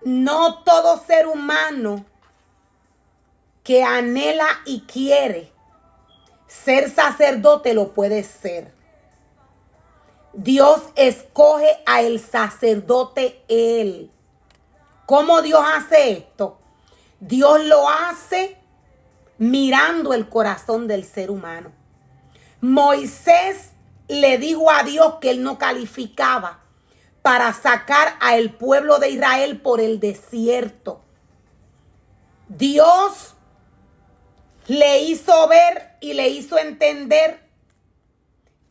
No todo ser humano que anhela y quiere ser sacerdote lo puede ser. Dios escoge a el sacerdote él. ¿Cómo Dios hace esto? Dios lo hace mirando el corazón del ser humano. Moisés le dijo a Dios que él no calificaba para sacar al pueblo de Israel por el desierto. Dios le hizo ver y le hizo entender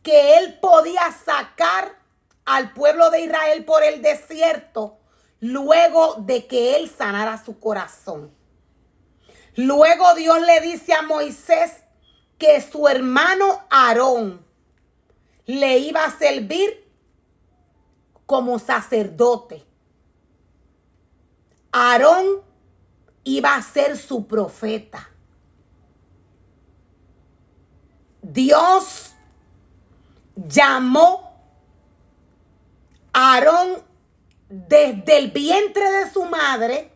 que él podía sacar al pueblo de Israel por el desierto luego de que él sanara su corazón. Luego Dios le dice a Moisés que su hermano Aarón le iba a servir como sacerdote. Aarón iba a ser su profeta. Dios llamó a Aarón desde el vientre de su madre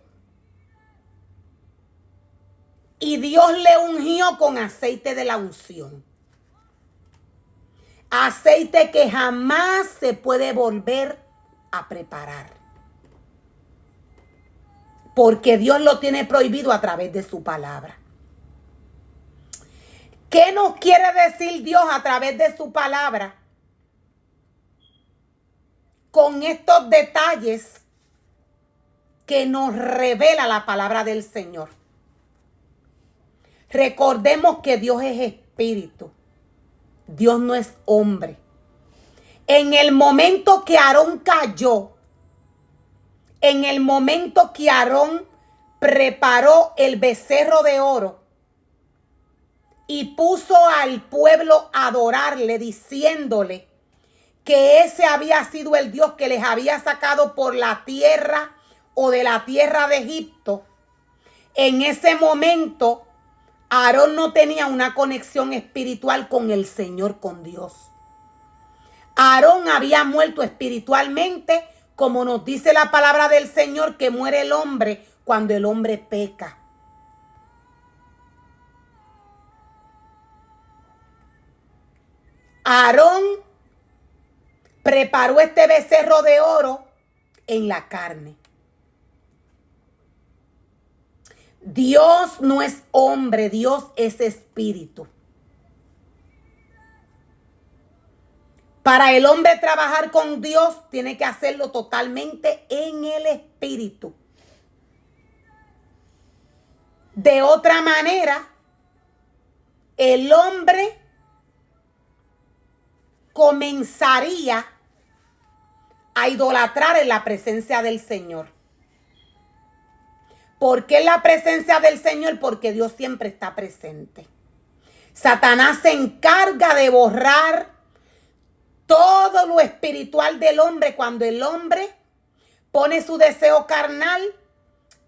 y Dios le ungió con aceite de la unción. Aceite que jamás se puede volver a preparar. Porque Dios lo tiene prohibido a través de su palabra. ¿Qué nos quiere decir Dios a través de su palabra? Con estos detalles que nos revela la palabra del Señor. Recordemos que Dios es espíritu. Dios no es hombre. En el momento que Aarón cayó, en el momento que Aarón preparó el becerro de oro y puso al pueblo a adorarle, diciéndole que ese había sido el Dios que les había sacado por la tierra o de la tierra de Egipto, en ese momento Aarón no tenía una conexión espiritual con el Señor, con Dios. Aarón había muerto espiritualmente, como nos dice la palabra del Señor, que muere el hombre cuando el hombre peca. Aarón preparó este becerro de oro en la carne. Dios no es hombre, Dios es espíritu. Para el hombre trabajar con Dios, tiene que hacerlo totalmente en el espíritu. De otra manera, el hombre comenzaría a idolatrar en la presencia del Señor. ¿Por qué en la presencia del Señor? Porque Dios siempre está presente. Satanás se encarga de borrar todo lo espiritual del hombre cuando el hombre pone su deseo carnal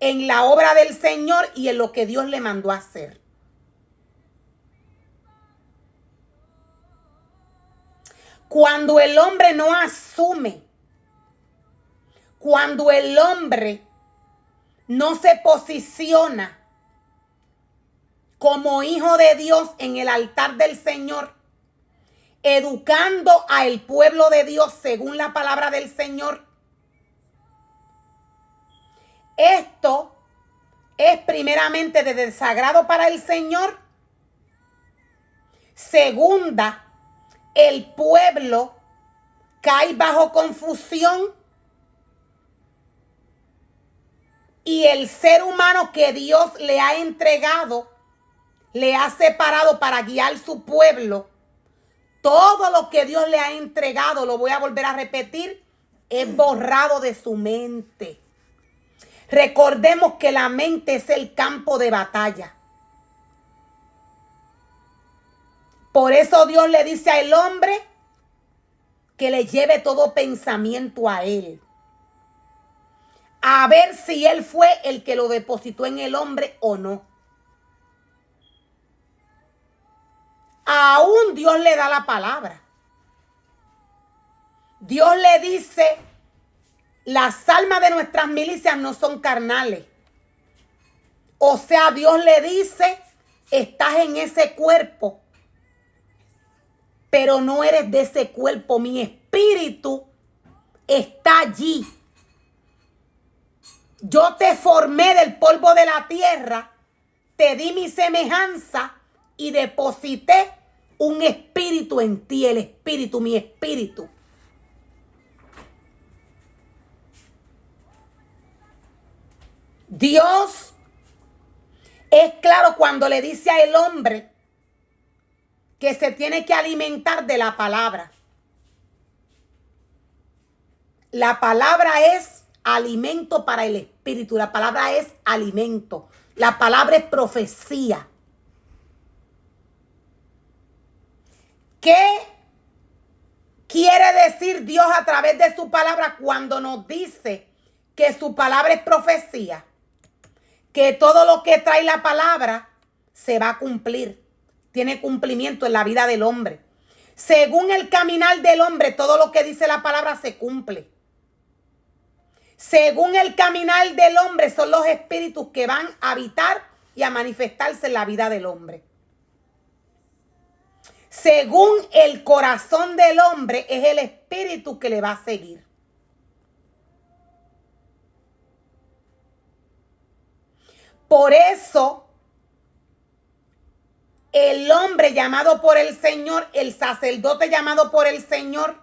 en la obra del Señor y en lo que Dios le mandó a hacer. Cuando el hombre no asume, cuando el hombre no se posiciona como hijo de Dios en el altar del Señor, educando al pueblo de Dios según la palabra del Señor, esto es primeramente de desagrado para el Señor. Segunda, el pueblo cae bajo confusión y el ser humano que Dios le ha entregado, le ha separado para guiar su pueblo. Todo lo que Dios le ha entregado, lo voy a volver a repetir, es borrado de su mente. Recordemos que la mente es el campo de batalla. Por eso Dios le dice al hombre que le lleve todo pensamiento a él. A ver si él fue el que lo depositó en el hombre o no. Aún Dios le da la palabra. Dios le dice Las almas de nuestras milicias no son carnales. O sea, Dios le dice, estás en ese cuerpo, pero no eres de ese cuerpo. Mi espíritu está allí. Yo te formé del polvo de la tierra, te di mi semejanza y deposité un espíritu en ti, el espíritu, mi espíritu. Dios es claro cuando le dice al hombre que se tiene que alimentar de la palabra. La palabra es alimento para el espíritu. La palabra es alimento. La palabra es profecía. ¿Qué quiere decir Dios a través de su palabra cuando nos dice que su palabra es profecía? Que todo lo que trae la palabra se va a cumplir. Tiene cumplimiento en la vida del hombre. Según el caminar del hombre, todo lo que dice la palabra se cumple. Según el caminar del hombre, son los espíritus que van a habitar y a manifestarse en la vida del hombre. Según el corazón del hombre, es el espíritu que le va a seguir. Por eso, el hombre llamado por el Señor, el sacerdote llamado por el Señor,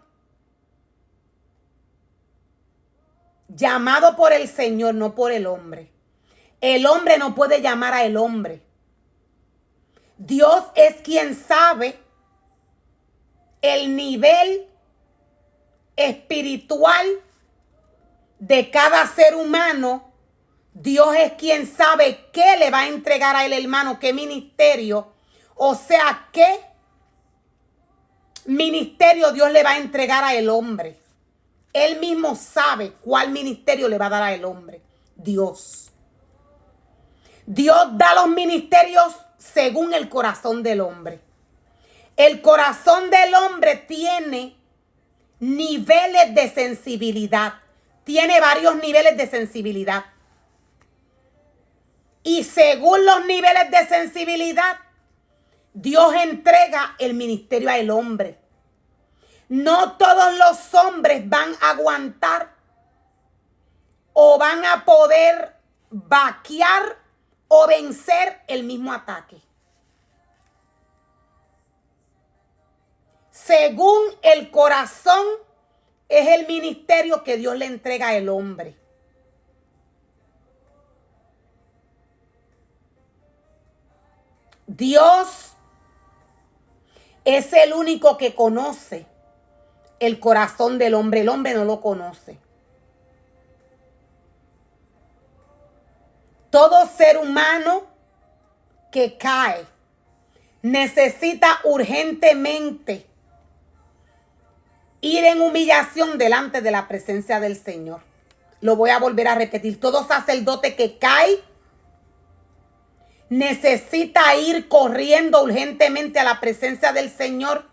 llamado por el Señor, no por el hombre. El hombre no puede llamar a el hombre. Dios es quien sabe el nivel espiritual de cada ser humano. Dios es quien sabe qué le va a entregar a el hermano, qué ministerio. O sea, qué ministerio Dios le va a entregar a el hombre. Él mismo sabe cuál ministerio le va a dar al hombre. Dios. Dios da los ministerios según el corazón del hombre. El corazón del hombre tiene niveles de sensibilidad. Tiene varios niveles de sensibilidad. Y según los niveles de sensibilidad, Dios entrega el ministerio al hombre. No todos los hombres van a aguantar o van a poder vaquear o vencer el mismo ataque. Según el corazón, es el ministerio que Dios le entrega al hombre. Dios es el único que conoce el corazón del hombre. El hombre no lo conoce. Todo ser humano que cae necesita urgentemente ir en humillación delante de la presencia del Señor. Lo voy a volver a repetir. Todo sacerdote que cae necesita ir corriendo urgentemente a la presencia del Señor,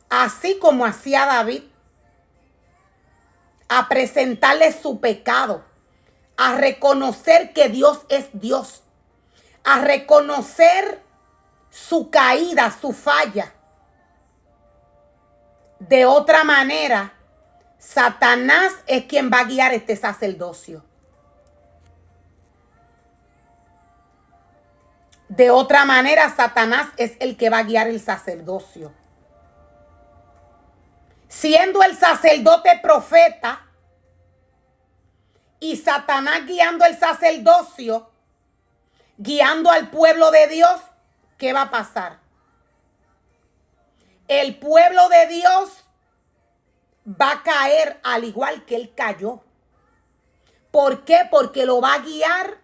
así como hacía David, a presentarle su pecado, a reconocer que Dios es Dios, a reconocer su caída, su falla. De otra manera, Satanás es quien va a guiar este sacerdocio. De otra manera, Satanás es el que va a guiar el sacerdocio. Siendo el sacerdote profeta y Satanás guiando el sacerdocio, guiando al pueblo de Dios, ¿qué va a pasar? El pueblo de Dios va a caer al igual que él cayó. ¿Por qué? Porque lo va a guiar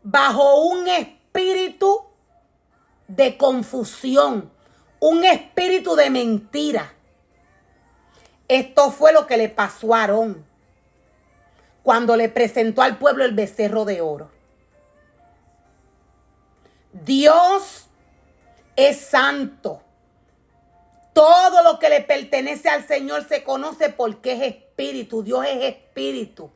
bajo un espíritu de confusión, un espíritu de mentira. Esto fue lo que le pasó a Aarón cuando le presentó al pueblo el becerro de oro. Dios es santo. Todo lo que le pertenece al Señor se conoce porque es espíritu, Dios es espíritu.